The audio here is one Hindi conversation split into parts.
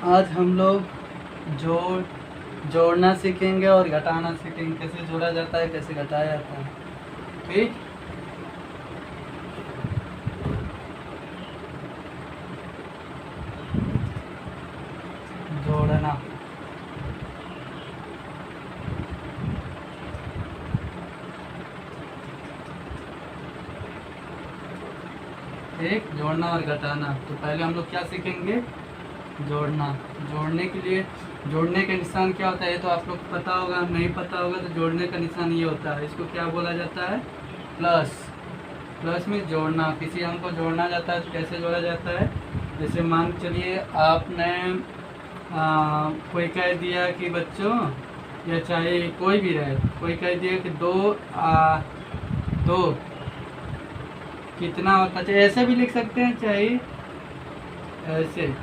आज हम लोग जोड़ना सीखेंगे और घटाना सीखेंगे, कैसे जोड़ा जाता है, कैसे घटाया जाता है। ठीक, जोड़ना। ठीक, जोड़ना और घटाना। तो पहले हम लोग क्या सीखेंगे? जोड़ना। जोड़ने के लिए जोड़ने का निशान क्या होता है ये तो आप लोग को पता होगा, नहीं पता होगा तो जोड़ने का निशान ये होता है, इसको क्या बोला जाता है? प्लस। प्लस में जोड़ना, किसी अंक को जोड़ना जाता है तो कैसे जोड़ा जाता है? जैसे मान चलिए आपने कोई कह दिया कि बच्चों, या चाहे कोई भी रहे, कोई कह दिया कि दो कितना होता है, ऐसे भी लिख सकते हैं चाहे ऐसे,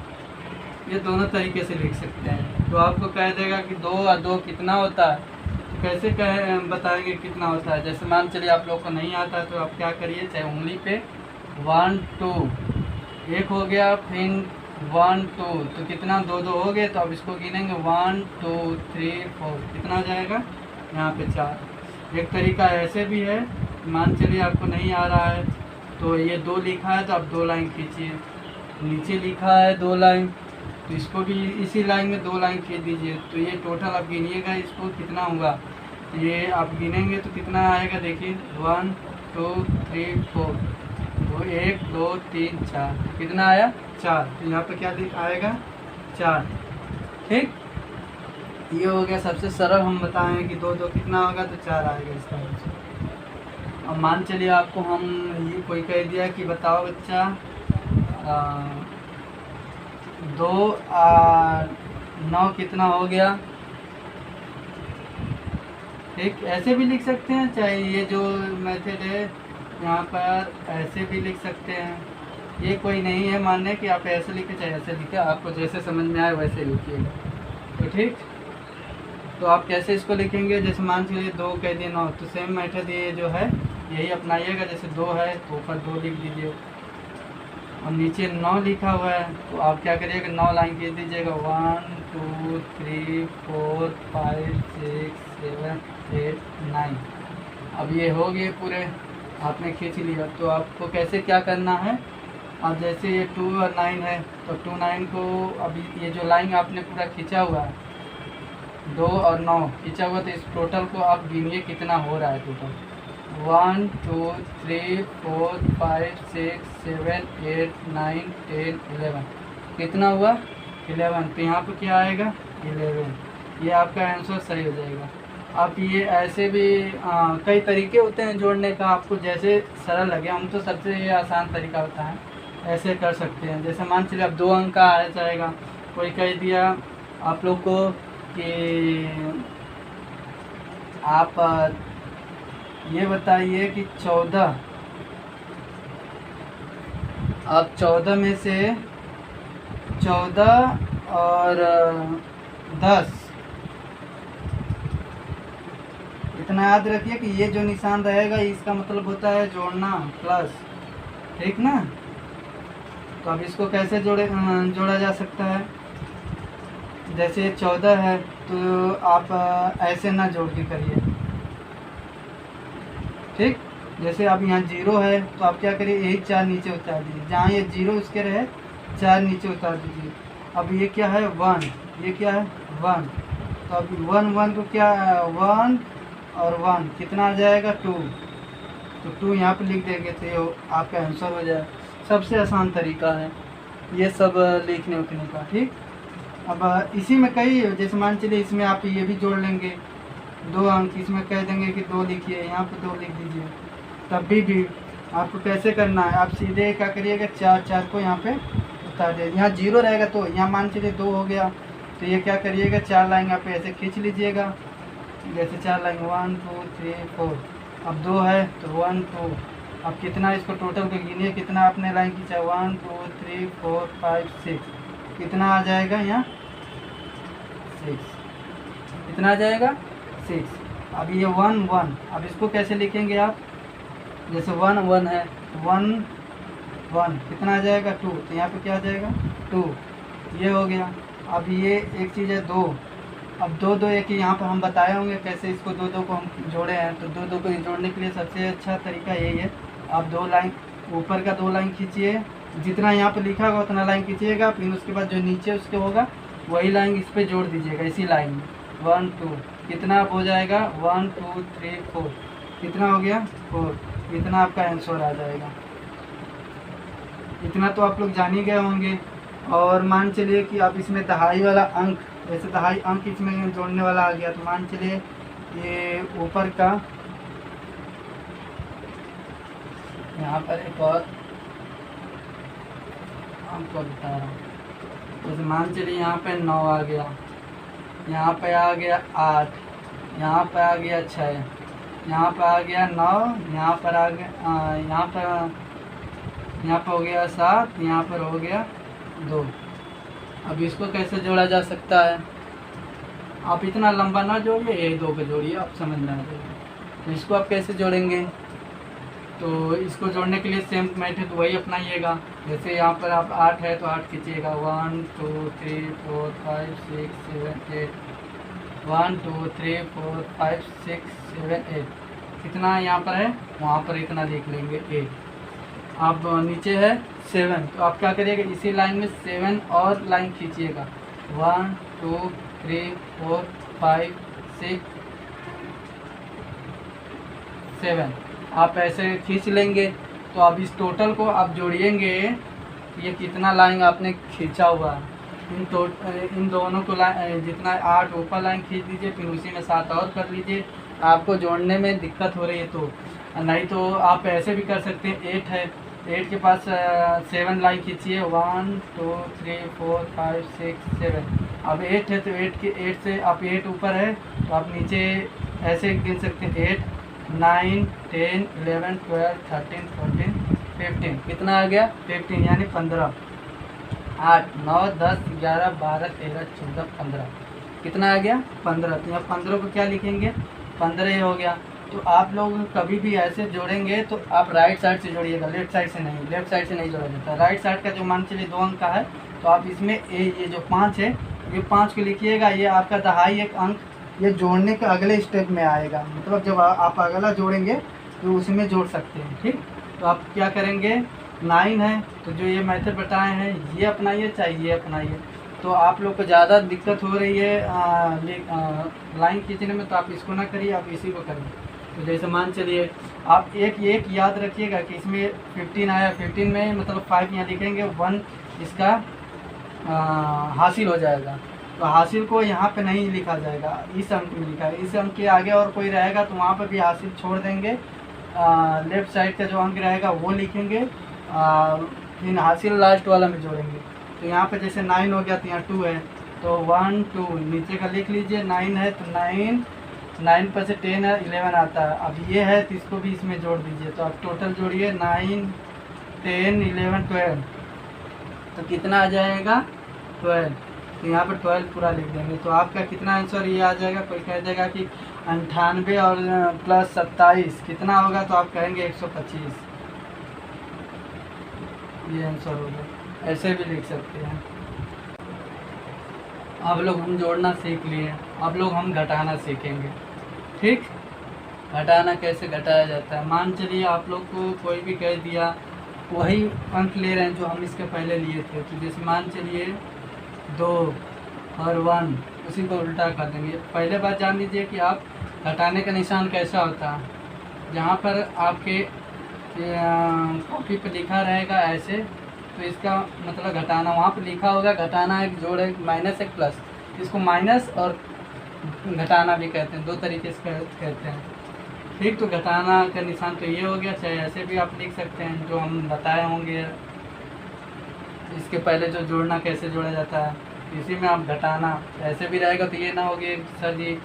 ये दोनों तरीके से लिख सकते हैं। तो आपको कह देगा कि 2 और 2 कितना होता है, तो कैसे बताएंगे कितना होता है? जैसे मान चलिए आप लोग को नहीं आता तो आप क्या करिए, चाहे उंगली पे 1 2 एक हो गया, फिर 1 2 तो कितना 2 2 हो गए, तो अब इसको गिनेंगे 1 2 3 4, कितना आ जाएगा यहाँ पे 4। एक तरीका ऐसे भी है, मान चलिए आपको नहीं आ रहा है तो ये 2 लिखा है तो आप 2 लाइन खींचिए, नीचे लिखा है 2 लाइन तो इसको भी इसी लाइन में 2 लाइन खींच दीजिए। तो ये टोटल आप गिनिएगा इसको कितना होगा, तो ये आप गिनेंगे तो कितना आएगा, देखिए 1 2 3 4, तो 1 2 3 4, कितना आया 4। तो यहाँ पे क्या आएगा 4। ठीक, ये हो गया सबसे सरल, हम बताएं कि 2 2 कितना होगा तो 4 आएगा इसका आंसर। अब मान चलिए आपको हम ये कोई कह दिया कि बताओ बच्चा 2 और 9 कितना हो गया। ठीक, ऐसे भी लिख सकते हैं, चाहे ये जो मेथड है यहाँ पर ऐसे भी लिख सकते हैं, ये कोई नहीं है मानने कि आप ऐसे लिखे चाहे ऐसे लिखे, आपको जैसे समझ में आए वैसे लिखिएगा। तो ठीक, तो आप कैसे इसको लिखेंगे? जैसे मान चलिए 2 कह दिए 9, तो सेम मेथड ये जो है यही अपनाइएगा। जैसे 2 है तो ऊपर 2 लिख दीजिए और नीचे 9 लिखा हुआ है तो आप क्या करिएगा 9 लाइन खींच दीजिएगा, 1 2 3 4 5 6 7 8 9। अब ये हो गए पूरे, आपने खींच लिया। तो आपको कैसे क्या करना है, अब जैसे ये 2 और 9 है तो 2 9 को, अभी ये जो लाइन आपने पूरा खींचा हुआ है 2 और 9 खींचा हुआ, तो इस टोटल को आप गिनिए कितना हो रहा है टोटल। 1 2 3 4 5 6 7 8 9 10 11, कितना हुआ 11। तो यहाँ पर क्या आएगा 11, ये आपका आंसर सही हो जाएगा। आप ये ऐसे भी कई तरीके होते हैं जोड़ने का, आपको जैसे सरल लगे, हम तो सबसे ये आसान तरीका होता है, ऐसे कर सकते हैं। जैसे मान चलिए अब 2 अंक का आ जाएगा, कोई कह दिया आप लोग को कि आप ये बताइए कि 14, आप 14 में से 14 और 10, इतना याद रखिए कि ये जो निशान रहेगा इसका मतलब होता है जोड़ना प्लस। ठीक ना? तो अब इसको कैसे जोड़ा जा सकता है? जैसे 14 है तो आप ऐसे ना जोड़ के करिए। ठीक, जैसे अब यहाँ 0 है तो आप क्या करिए, यही 4 नीचे उतार दीजिए, जहाँ ये 0 उसके रहे 4 नीचे उतार दीजिए। अब ये क्या है 1, ये क्या है 1, तो अब 1 1 को क्या 1 और 1 कितना आ जाएगा 2, तो 2 यहाँ पे लिख देंगे तो ये आपका आंसर हो जाए। सबसे आसान तरीका है ये सब लिखने उठने का। ठीक, अब इसी में कई, जैसे मान चलिए इसमें आप ये भी जोड़ लेंगे 2 अंक, इसमें कह देंगे कि 2 लिखिए, यहाँ पे 2 लिख दीजिए। तब भी आपको कैसे करना है, आप सीधे क्या करिएगा 4 4 को यहाँ पे उतार दीजिए। यहाँ 0 रहेगा तो यहाँ मान चलिए 2 हो गया, तो ये क्या करिएगा 4 लाइन यहाँ पे ऐसे खींच लीजिएगा, जैसे 4 लाइन 1 2 3 4। अब 2 है तो 1 2, अब कितना इसको टोटल को गिनिए, कितना आपने लाइन खींचा 1 2 3 4 5 6, कितना आ जाएगा यहाँ 6, कितना आ जाएगा 6। अब ये 1 1, अब इसको कैसे लिखेंगे आप? जैसे 1 1 है 1 1, कितना आ जाएगा 2, तो यहाँ पे क्या आ जाएगा 2, ये हो गया। अब ये एक चीज़ है 2, अब 2 2 एक यहाँ पर हम बताए होंगे कैसे इसको 2 2 को हम जोड़े हैं। तो 2 2 को जोड़ने के लिए सबसे अच्छा तरीका यही है, आप 2 लाइन ऊपर का 2 लाइन खींचिए, जितना यहाँ पे लिखा होगा उतना लाइन खींचिएगा, फिर उसके बाद जो नीचे उसके होगा वही लाइन इस पर जोड़ दीजिएगा इसी लाइन में। 1 2 कितना हो जाएगा 1 2 3 4, कितना हो गया 4, इतना आपका आंसर आ जाएगा। इतना तो आप लोग जान ही गए होंगे। और मान चलिए कि आप इसमें दहाई वाला अंक, जैसे दहाई अंक इसमें जोड़ने वाला आ गया, तो मान चलिए ये ऊपर का यहाँ पर एक और आपको बता रहा हूँ, जैसे मान चलिए यहाँ पे 9 आ गया, यहाँ पे आ गया 8, यहाँ पे आ गया 6, यहाँ पे आ गया 9, यहाँ पर आ गया यहाँ पर हो गया 7, यहाँ पर हो गया 2। अब इसको कैसे जोड़ा जा सकता है, आप इतना लंबा ना जोड़िए, ये 2 को जोड़िए, आप समझ में आ जाएगा। तो इसको आप कैसे जोड़ेंगे, तो इसको जोड़ने के लिए सेम मेथड वही अपनाइएगा। जैसे यहाँ पर आप 8 है तो 8 खींचिएगा, 1 2 3 4 5 6 7 8, 1 2 3 4 5 6 7 8, कितना यहाँ पर है वहाँ पर इतना लिख लेंगे 8। अब नीचे है 7, तो आप क्या करिएगा इसी लाइन में 7 और लाइन खींचिएगा, 1 2 3 4 5 6 7, आप ऐसे खींच लेंगे। तो अब इस टोटल को आप जोड़िएंगे, ये कितना लाइन आपने खींचा हुआ है, इन दोनों को जितना 8 ऊपर लाइन खींच दीजिए, फिर उसी में 7 और कर लीजिए। आपको जोड़ने में दिक्कत हो रही है तो नहीं तो आप ऐसे भी कर सकते हैं, 8 है, 8 के पास 7 लाइन खींचिए, 1 2 3 4 5 6 7। अब 8 है तो 8 से आप 8 ऊपर है तो आप नीचे ऐसे गिन सकते हैं, 8 9 10 11 12 13 14 15, कितना आ गया 15 यानी 15, 8 9 10 11 12 13 14 15, कितना आ गया 15। तो यहाँ 15 को क्या लिखेंगे 15 ही हो गया। तो आप लोग कभी भी ऐसे जोड़ेंगे तो आप राइट साइड से जोड़िएगा, लेफ्ट साइड से नहीं, लेफ्ट साइड से नहीं जोड़ा जाता। राइट साइड का जो मान चलिए 2 अंक का है तो आप इसमें ये जो 5 है ये 5 को लिखिएगा, ये आपका दहाई एक अंक ये जोड़ने के अगले स्टेप में आएगा, मतलब जब आप अगला जोड़ेंगे तो उसमें जोड़ सकते हैं। ठीक, तो आप क्या करेंगे 9 है तो जो ये मेथड बताए हैं ये अपनाइए चाहे ये अपनाइए। तो आप लोग को ज़्यादा दिक्कत हो रही है लाइन खींचने में तो आप इसको ना करिए, आप इसी को करिए। तो जैसे मान चलिए आप एक याद रखिएगा कि इसमें 15 आया, 15 में मतलब 5 यहाँ लिखेंगे, 1 इसका हासिल हो जाएगा। तो हासिल को यहाँ पे नहीं लिखा जाएगा, इस अंक में लिखा है, इस अंक के आगे और कोई रहेगा तो वहाँ पे भी हासिल छोड़ देंगे, लेफ्ट साइड का जो अंक रहेगा वो लिखेंगे, फिर हासिल लास्ट वाला में जोड़ेंगे। तो यहाँ पे जैसे 9 हो गया तो यहाँ 2 है तो 1 2 नीचे का लिख लीजिए, 9 है तो 9 पर से 10 है 11 आता है। अब ये है तो इसको भी इसमें जोड़ दीजिए, तो आप टोटल जोड़िए 9 10 11 12, तो कितना आ जाएगा 12। तो यहाँ पर 12 पूरा लिख देंगे तो आपका कितना आंसर ये आ जाएगा। कोई कह देगा कि 98 और प्लस 27 कितना होगा, तो आप कहेंगे 125, ये आंसर होगा। ऐसे भी लिख सकते हैं। अब लोग हम जोड़ना सीख लिए, अब लोग हम घटाना सीखेंगे। ठीक, घटाना कैसे घटाया जाता है। मान चलिए आप लोग को कोई भी कह दिया, वही अंक ले रहे हैं जो हम इसके पहले लिए थे। तो जैसे मान चलिए 2 और 1, उसी को उल्टा कर देंगे। पहले बात जान लीजिए कि आप घटाने का निशान कैसा होता है। जहाँ पर आपके कॉपी पर लिखा रहेगा ऐसे, तो इसका मतलब घटाना, वहाँ पर लिखा होगा घटाना एक जोड़ है, माइनस एक प्लस, इसको माइनस और घटाना भी कहते हैं, 2 तरीके से कहते हैं। ठीक, तो घटाना का निशान तो ये हो गया, चाहे ऐसे भी आप लिख सकते हैं जो हम बताए होंगे। इसके पहले जो जोड़ना कैसे जोड़ा जाता है, इसी में आप घटाना ऐसे भी रहेगा तो ये ना होगी सर जी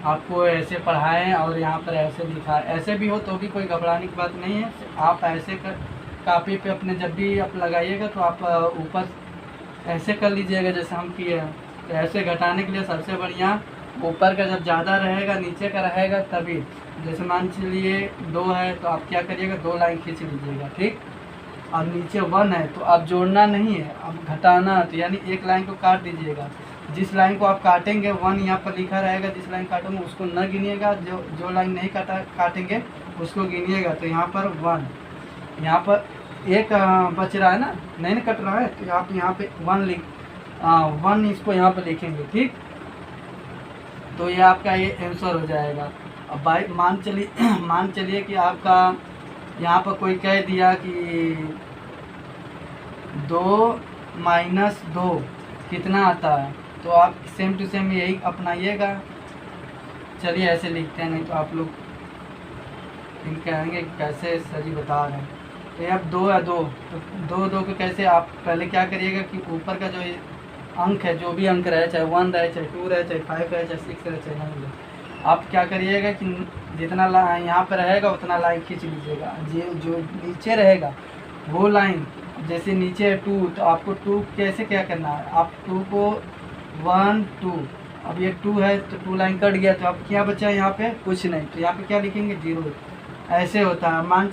आपको ऐसे पढ़ाएं और यहाँ पर ऐसे लिखा है। ऐसे भी हो तो भी कोई घबराने की बात नहीं है। आप ऐसे कर कापी पे अपने जब भी आप लगाइएगा तो आप ऊपर ऐसे कर लीजिएगा जैसे हम किए हैं। तो ऐसे घटाने के लिए सबसे बढ़िया ऊपर का जब ज़्यादा रहेगा नीचे का रहेगा तभी। जैसे मान चलिए 2 है तो आप क्या करिएगा 2 लाइन खींच लीजिएगा। ठीक, अब नीचे 1 है तो आप जोड़ना नहीं है, अब घटाना, तो यानी एक लाइन को काट दीजिएगा। जिस लाइन को आप काटेंगे 1 यहाँ पर लिखा रहेगा, जिस लाइन काटेंगे उसको न गिनिएगा, जो लाइन नहीं काटेंगे उसको गिनिएगा। तो यहाँ पर 1, यहाँ पर एक बच रहा है ना, नहीं कट रहा है, तो आप यहाँ पे 1 इसको यहाँ पर लिखेंगे, ठीक। तो ये आपका ये आंसर हो जाएगा। अब भाई मान चलिए कि आपका यहाँ पर कोई कह दिया कि 2 - 2 कितना आता है, तो आप सेम टू सेम यही अपनाइएगा। चलिए ऐसे लिखते हैं, नहीं तो आप लोग इन कहेंगे कैसे सर जी बता रहे हैं। तो ये अब 2 है 2, तो 2 को कैसे, आप पहले क्या करिएगा कि ऊपर का जो अंक है, जो भी अंक रहे, चाहे 1 रहे, चाहे 2 रहे, चाहे 5 रहे, चाहे 6 रहे, चाहे 9 रहे, आप क्या करिएगा कि जितना यहाँ पर रहेगा उतना लाइन खींच लीजिएगा। जो नीचे रहेगा वो लाइन, जैसे नीचे है 2, तो आपको 2 कैसे क्या करना है, आप 2 को 1 2, अब ये 2 है तो 2 लाइन कट गया, तो अब क्या बचा है यहाँ पे, कुछ नहीं, तो यहाँ पे क्या लिखेंगे 0। ऐसे होता है। मान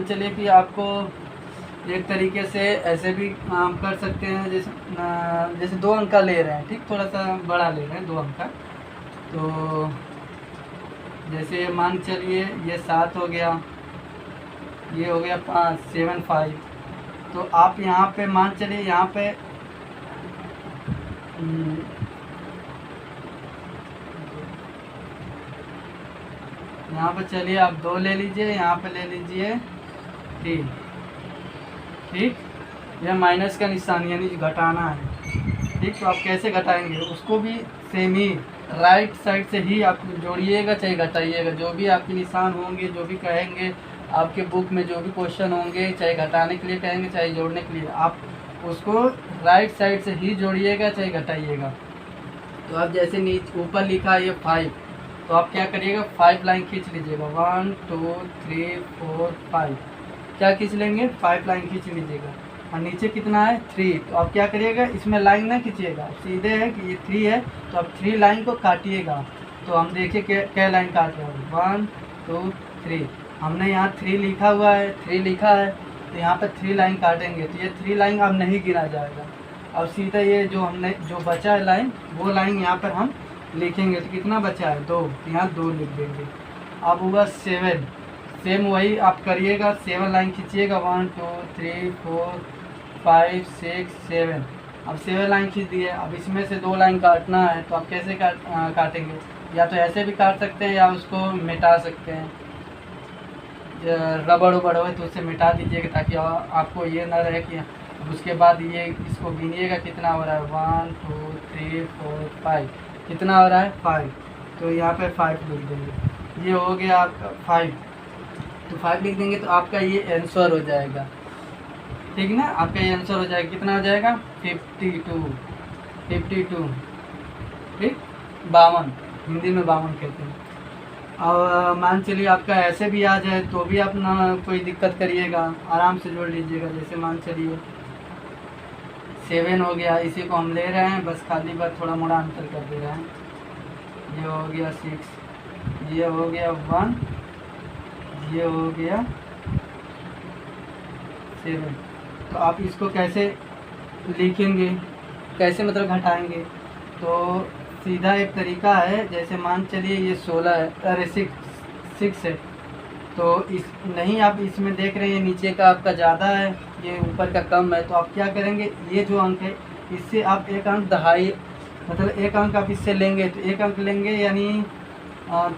चलिए कि आपको एक तरीके से ऐसे भी काम कर सकते हैं, जैसे 2 अंक का ले रहे हैं, ठीक, थोड़ा सा बड़ा ले रहे हैं 2 अंक का। तो जैसे मान चलिए ये 7 हो गया, ये हो गया 5 7 5, तो आप यहाँ पे मान चलिए यहाँ पे चलिए आप 2 ले लीजिए, यहाँ पे ले लीजिए 3, ठीक। यह माइनस का निशान यानी घटाना है, ठीक। तो आप कैसे घटाएंगे, उसको भी सेम ही राइट साइड से ही आप जोड़िएगा चाहे घटाइएगा। जो भी आपके निशान होंगे, जो भी कहेंगे आपके बुक में, जो भी क्वेश्चन होंगे, चाहे घटाने के लिए कहेंगे चाहे जोड़ने के लिए, आप उसको राइट साइड से ही जोड़िएगा चाहे घटाइएगा। तो आप जैसे नीचे ऊपर लिखा है ये 5, तो आप क्या करिएगा 5 लाइन खींच लीजिएगा, 1 2 3 4 5, क्या खींच लेंगे 5 लाइन खींच लीजिएगा। और नीचे कितना है 3, तो आप क्या करिएगा इसमें लाइन ना खींचिएगा, सीधे है कि ये 3 है तो आप 3 लाइन को काटिएगा। तो हम देखिए क्या लाइन काट रहे हैं, 1 2 3, हमने यहाँ 3 लिखा हुआ है, 3 लिखा है, तो यहाँ पर 3 लाइन काटेंगे, तो ये 3 लाइन अब नहीं गिना जाएगा। अब सीधा ये जो बचा है लाइन, वो लाइन यहाँ पर हम लिखेंगे। तो कितना बचा है 2, यहाँ 2 लिख देंगे। अब होगा 7, सेम वही आप करिएगा, 7 लाइन खींचिएगा, 1 2 3 4 5 6 7। अब 7 लाइन खींच दिए, अब इसमें से 2 लाइन काटना है, तो आप कैसे काटेंगे, या तो ऐसे भी काट सकते हैं या उसको मिटा सकते हैं, रबड़ उबड़ हो तो उससे मिटा दीजिएगा, ताकि आपको ये ना रहे कि उसके बाद ये इसको गिनिएगा कितना हो रहा है, 1 2 3 4 5, कितना हो रहा है 5, तो यहाँ पे 5 लिख देंगे। ये हो गया आपका 5, तो 5 लिख देंगे, तो आपका ये आंसर हो जाएगा, ठीक ना। आपका ये आंसर हो जाएगा, कितना हो जाएगा 52, ठीक, 52, हिंदी में 52 कहते हैं। और मान चलिए आपका ऐसे भी आ जाए तो भी आप ना कोई दिक्कत करिएगा, आराम से जोड़ लीजिएगा। जैसे मान चलिए 7 हो गया, इसी को हम ले रहे हैं, बस खाली बात थोड़ा मोड़ा अंतर कर दे रहे हैं। ये हो गया 6, ये हो गया 1, ये हो गया 7। तो आप इसको कैसे लिखेंगे, कैसे मतलब घटाएंगे, तो सीधा एक तरीका है। जैसे मान चलिए ये 16 है, अरे 6 है, तो इस नहीं आप इसमें देख रहे हैं नीचे का आपका ज़्यादा है, ये ऊपर का कम है, तो आप क्या करेंगे, ये जो अंक है इससे आप एक अंक दहाई, मतलब एक अंक आप इससे लेंगे, तो एक अंक लेंगे यानी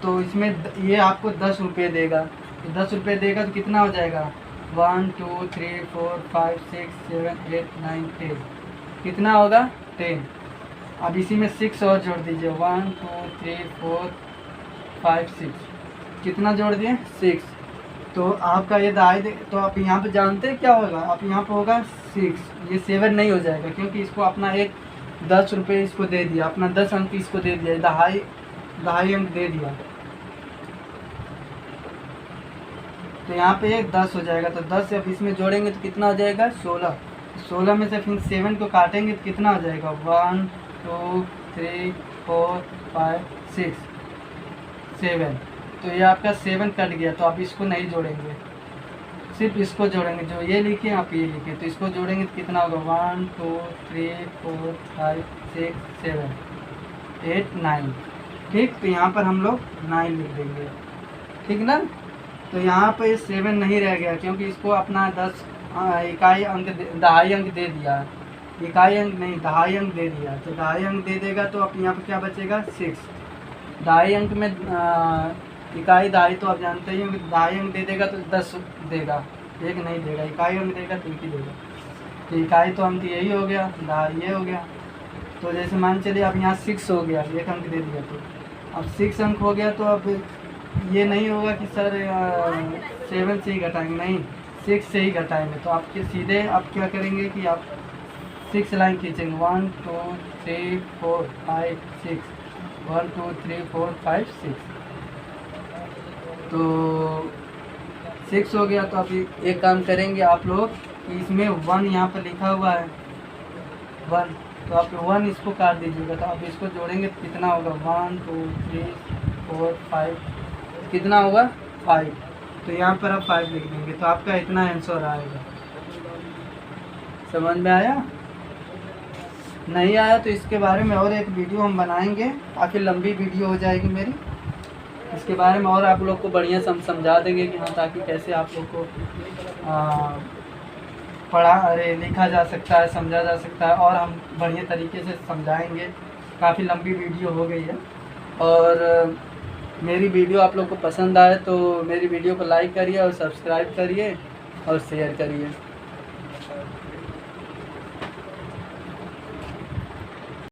तो इसमें ये आपको 10 रुपये देगा। तो 10 रुपये देगा तो कितना हो जाएगा, 1 2 3 4 5 6 7 8 9 10, कितना होगा 10। अब इसी में 6 और जोड़ दीजिए, 1 2 3 4 5 6, कितना जोड़ दिए 6। तो आपका ये दहाई तो आप यहाँ पे जानते हैं क्या होगा, आप यहाँ पे होगा 6, ये 7 नहीं हो जाएगा, क्योंकि इसको अपना एक 10 रुपये इसको दे दिया, अपना 10 अंक इसको दे दिया, दहाई अंक दे दिया, तो यहाँ पे एक 10 हो जाएगा। तो 10 अब इसमें जोड़ेंगे तो कितना हो जाएगा 16, 16 में से फिर 7 को काटेंगे तो कितना हो जाएगा 1 2 3 4 5 6 7। तो ये आपका 7 कट गया, तो आप इसको नहीं जोड़ेंगे, सिर्फ इसको जोड़ेंगे, जो ये लिखे आप ये लिखे, तो इसको जोड़ेंगे तो कितना होगा 1 2 3 4 5 6 7 8 9। ठीक, तो यहाँ पर हम लोग 9 लिख देंगे, ठीक ना। तो यहाँ पर 7 नहीं रह गया क्योंकि इसको अपना 10 इकाई अंक दहाई अंक दे दिया, इकाई अंक नहीं दहाई अंक दे दिया, तो दहाई अंक दे देगा तो अब यहाँ पर क्या बचेगा 6। दहाई अंक में इकाई दहाई तो आप जानते ही हो, दहाई अंक दे देगा तो 10 देगा, एक नहीं देगा, इकाई अंक देगा तो एक ही देगा। तो इकाई तो अंक यही हो गया, दहाई ये हो गया। तो जैसे मान चलिए अब यहाँ 6 हो गया, एक अंक दे दिया, तो अब 6 अंक हो गया, तो अब ये नहीं होगा कि सर 7 से ही घटाएंगे, नहीं 6 से ही घटाएंगे। तो आपके सीधे आप क्या करेंगे कि आप 6 लाइन खींचेंगे, 1 2 3 4 5 6, 1 2 3 4 5 6। तो 6 हो गया। तो अभी एक काम करेंगे आप लोग कि इसमें 1 यहाँ पर लिखा हुआ है 1, तो आप 1 इसको काट दीजिएगा, तो आप इसको जोड़ेंगे तो कितना होगा 1 2 3 4 5, कितना होगा 5। तो यहाँ पर आप 5 लिख देंगे, तो आपका इतना आंसर आएगा। समझ में आया? नहीं आया तो इसके बारे में और एक वीडियो हम बनाएंगे, काफ़ी लंबी वीडियो हो जाएगी मेरी, इसके बारे में और आप लोग को बढ़िया समझा देंगे कि हाँ, ताकि कैसे आप लोग को लिखा जा सकता है, समझा जा सकता है, और हम बढ़िया तरीके से समझाएंगे। काफ़ी लंबी वीडियो हो गई है, और मेरी वीडियो आप लोग को पसंद आए तो मेरी वीडियो को लाइक करिए और सब्सक्राइब करिए और शेयर करिए।